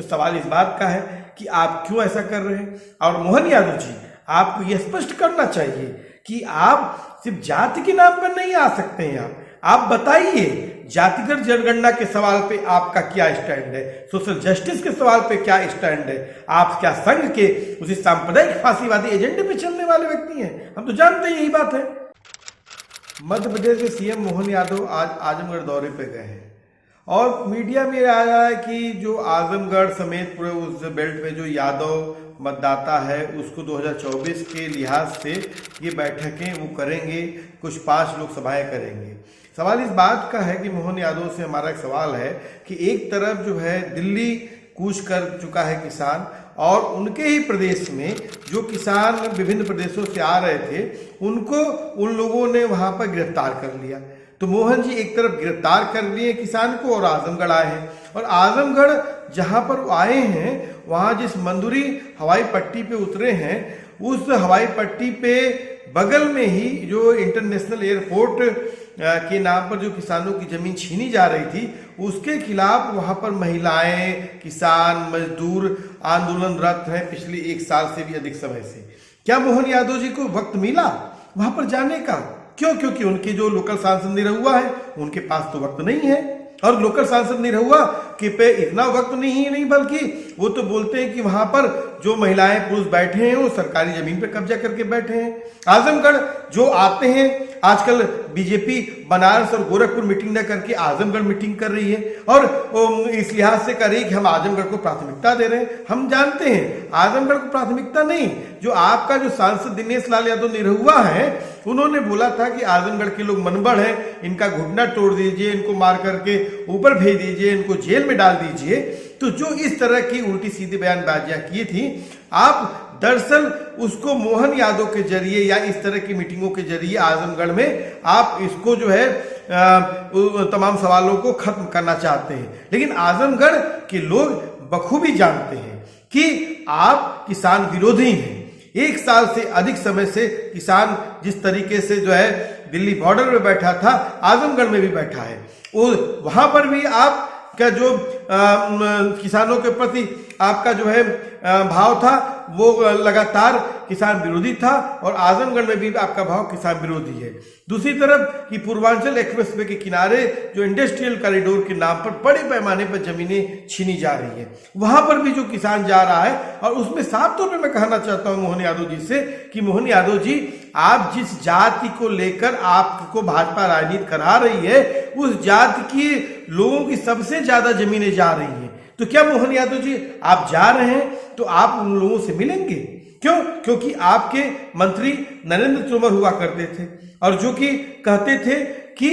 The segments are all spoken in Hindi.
सवाल इस बात का है कि आप क्यों ऐसा कर रहे हैं। और मोहन यादव जी, आपको यह स्पष्ट करना चाहिए कि आप सिर्फ जाति के नाम पर नहीं आ सकते हैं। आप बताइए, जातिगत जनगणना के सवाल पे आपका क्या स्टैंड है, सोशल जस्टिस के सवाल पे क्या स्टैंड है। आप क्या संघ के उसी सांप्रदायिक फांसीवादी एजेंडे पे चलने वाले व्यक्ति हैं? हम तो जानते हैं यही बात है। मध्य प्रदेश के सीएम मोहन यादव आज आजमगढ़ दौरे पे गए हैं और मीडिया में आया है कि जो आजमगढ़ समेत पूरे उस बेल्ट में जो यादव मतदाता है उसको 2024 के लिहाज से ये बैठकें वो करेंगे, कुछ 5 लोकसभाएं करेंगे। सवाल इस बात का है कि मोहन यादव से हमारा एक सवाल है कि एक तरफ जो है दिल्ली कूच कर चुका है किसान, और उनके ही प्रदेश में जो किसान विभिन्न प्रदेशों से आ रहे थे उनको उन लोगों ने वहां पर गिरफ्तार कर लिया। तो मोहन जी एक तरफ गिरफ्तार कर लिए किसान को और आजमगढ़ आए हैं, और आजमगढ़ जहां पर आए हैं वहां जिस मंदुरी हवाई पट्टी पे उतरे हैं उस हवाई पट्टी पे बगल में ही जो इंटरनेशनल एयरपोर्ट के नाम पर जो किसानों की जमीन छीनी जा रही थी उसके खिलाफ वहां पर महिलाएं, किसान, मजदूर आंदोलनरत हैं पिछले 1 साल से भी अधिक समय से। क्या मोहन यादव जी को वक्त मिला वहां पर जाने का? क्यों? क्योंकि उनके जो लोकल सांसद निरहुआ है उनके पास तो वक्त नहीं है, और लोकल सांसद निरहुआ के पे इतना वक्त नहीं बल्कि वो तो बोलते हैं कि वहां पर जो महिलाएं पुरुष बैठे हैं वो सरकारी जमीन पे कब्जा करके बैठे हैं। आजमगढ़ जो आते हैं, आजकल बीजेपी बनारस और गोरखपुर मीटिंग न करके आजमगढ़ मीटिंग कर रही है और इस लिहाज से कर रही है कि हम आजमगढ़ को प्राथमिकता दे रहे हैं। हम जानते हैं आजमगढ़ को प्राथमिकता नहीं, जो आपका जो सांसद दिनेश लाल यादव निरहुआ है उन्होंने बोला था कि आजमगढ़ के लोग मनबड़ हैं, इनका घुटना तोड़ दीजिए, इनको मार करके ऊपर भेज दीजिए, इनको जेल में डाल दीजिए। तो जो इस तरह की उल्टी सीधी बयानबाजियां की थी, आप दरअसल उसको मोहन यादव के जरिए या इस तरह की मीटिंगों के जरिए आजमगढ़ में आप इसको जो है तमाम सवालों को खत्म करना चाहते हैं। लेकिन आजमगढ़ के लोग बखूबी जानते हैं कि आप किसान विरोधी हैं। 1 साल से अधिक समय से किसान जिस तरीके से जो है दिल्ली बॉर्डर में बैठा था, आजमगढ़ में भी बैठा है। वहां पर भी आप का जो किसानों के प्रति आपका जो है भाव था वो लगातार किसान विरोधी था, और आजमगढ़ में भी आपका भाव किसान विरोधी है। दूसरी तरफ कि पूर्वांचल एक्सप्रेसवे के किनारे जो इंडस्ट्रियल कॉरिडोर के नाम पर बड़े पैमाने पर जमीनें छीनी जा रही है, वहां पर भी जो किसान जा रहा है। और उसमें साफ तौर पे मैं कहना चाहता हूं मोहन यादव जी से कि मोहन यादव जी, आप जिस जाति को लेकर आपको भाजपा राजनीति करा रही है उस जाति की लोगों की सबसे ज्यादा जमीनें जा रही हैं। तो क्या मोहन यादव जी आप जा रहे हैं तो आप उन लोगों से मिलेंगे? क्यों? क्योंकि आपके मंत्री नरेंद्र तोमर हुआ करते थे और जो कि कहते थे कि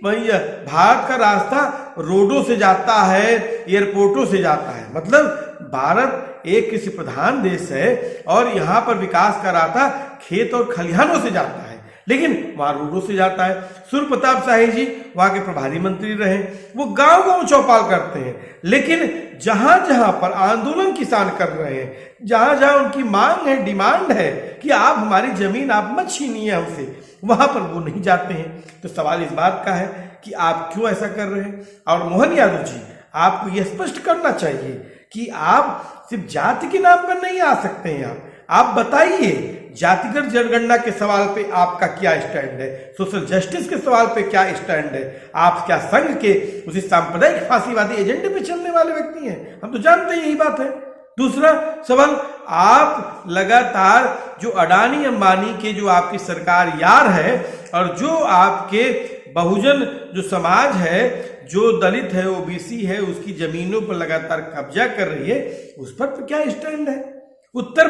भारत का रास्ता रोडों से जाता है, एयरपोर्टों से जाता है। मतलब भारत एक कृषि प्रधान देश है और यहाँ पर विकास का रास्ता खेत और खलिहानों से जाता है, लेकिन वहां रोडों से जाता है। सूर्य प्रताप शाही जी वहां के प्रभारी मंत्री रहे, वो गांव गांव चौपाल करते हैं, लेकिन जहां जहां पर आंदोलन किसान कर रहे हैं, जहां जहां उनकी मांग है, डिमांड है कि आप हमारी जमीन आप मत छीनिए हमसे, वहां पर वो नहीं जाते हैं। तो सवाल इस बात का है कि आप क्यों ऐसा कर रहे हैं। और मोहन यादव जी, आपको यह स्पष्ट करना चाहिए कि आप सिर्फ जाति के नाम पर नहीं आ सकते हैं। आप बताइए, जातिगत जनगणना के सवाल पे आपका क्या स्टैंड है, सोशल जस्टिस के सवाल पे क्या स्टैंड है। आप क्या संघ के उसी सांप्रदायिक फांसीवादी एजेंडे पे चलने वाले व्यक्ति हैं? हम तो जानते हैं यही बात है। दूसरा सवाल, आप लगातार जो अडानी अंबानी के जो आपकी सरकार यार है और जो आपके बहुजन जो समाज है, जो दलित है, ओबीसी है, उसकी जमीनों पर लगातार कब्जा कर रही है, उस पर तो क्या स्टैंड है। उत्तर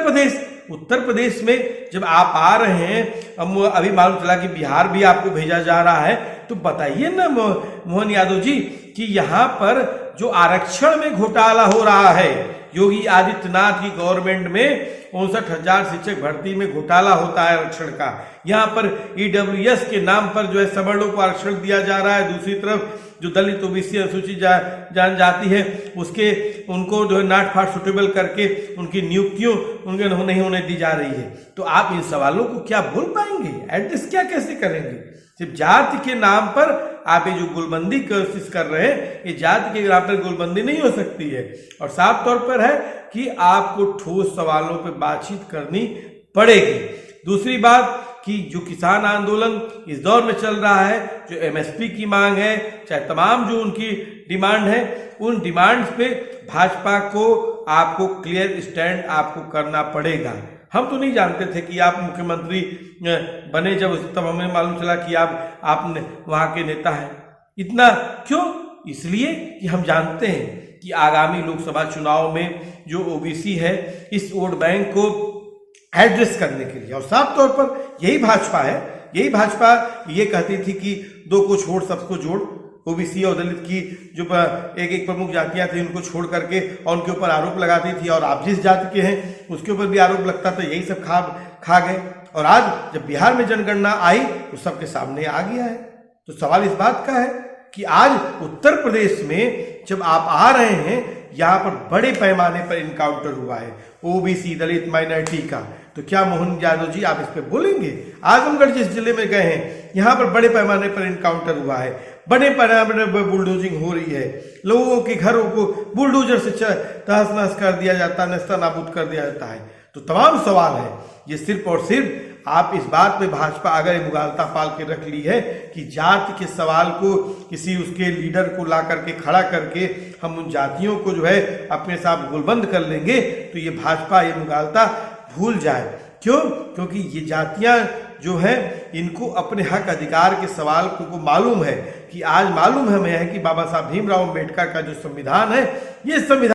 प्रदेश में जब आप आ रहे हैं, अभी मालूम चला कि बिहार भी आपको भेजा जा रहा है, तो बताइए ना मोहन यादव जी कि यहाँ पर जो आरक्षण में घोटाला हो रहा है, योगी आदित्यनाथ की गवर्नमेंट में 59,000 शिक्षक भर्ती में घोटाला होता है आरक्षण का। यहाँ पर ईडब्ल्यूएस के नाम पर जो है सवर्णों को आरक्षण दिया जा रहा है, दूसरी तरफ जो दलित ओबीसी अनुसूचित जनजाति है उसके उनको जो है नाट फाट सुटेबल करके उनकी नियुक्तियों उनके नहीं होने दी जा रही है। तो आप इन सवालों को क्या बोल पाएंगे, एड्रेस क्या कैसे करेंगे? सिर्फ जाति के नाम पर आप ये जो गोलबंदी कोशिश कर रहे हैं, ये जाति के नाम पर गोलबंदी नहीं हो सकती है। और साफ तौर पर है कि आपको ठोस सवालों पर बातचीत करनी पड़ेगी। दूसरी बात कि जो किसान आंदोलन इस दौर में चल रहा है, जो एमएसपी की मांग है, चाहे तमाम जो उनकी डिमांड है, उन डिमांड्स पे भाजपा को आपको क्लियर स्टैंड आपको करना पड़ेगा। हम तो नहीं जानते थे कि आप मुख्यमंत्री बने, जब तब हमें मालूम चला कि आपने वहां के नेता हैं। इतना क्यों? इसलिए कि हम जानते हैं कि आगामी लोकसभा चुनाव में जो ओबीसी है, इस वोट बैंक को एड्रेस करने के लिए, और साफ तौर पर यही भाजपा है, यही भाजपा ये कहती थी कि दो को छोड़ सबको जोड़। ओबीसी और दलित की जो एक प्रमुख जातियां थी उनको छोड़ करके और उनके ऊपर आरोप लगाती थी, और आप जिस जाति के हैं उसके ऊपर भी आरोप लगता था, यही सब खा गए। और आज जब बिहार में जनगणना आई तो सबके सामने आ गया है। तो सवाल इस बात का है कि आज उत्तर प्रदेश में जब आप आ रहे हैं, यहाँ पर बड़े पैमाने पर इनकाउंटर हुआ है ओबीसी दलित माइनॉरिटी का, तो क्या मोहन यादव जी आप इस पे बोलेंगे? आजमगढ़ जिस जिले में गए हैं, यहाँ पर बड़े पैमाने पर इनकाउंटर हुआ है, बड़े पैमाने पर बुलडोजिंग हो रही है, लोगों के घरों को बुलडोजर से तहस नहस कर दिया जाता है, नेस्ता नाबूद कर दिया जाता है। तो तमाम सवाल है, ये सिर्फ और सिर्फ आप इस बात पे भाजपा अगर ये मुगालता पाल के रख ली है कि जाति के सवाल को किसी उसके लीडर को ला करके खड़ा करके हम उन जातियों को जो है अपने साथ गोलबंद कर लेंगे, तो ये भाजपा ये मुगालता भूल जाए। क्यों? क्योंकि ये जातियां जो है इनको अपने हक अधिकार के सवाल को मालूम है कि आज मालूम हमें है कि बाबा साहब भीमराव अम्बेडकर का जो संविधान है, ये संविधान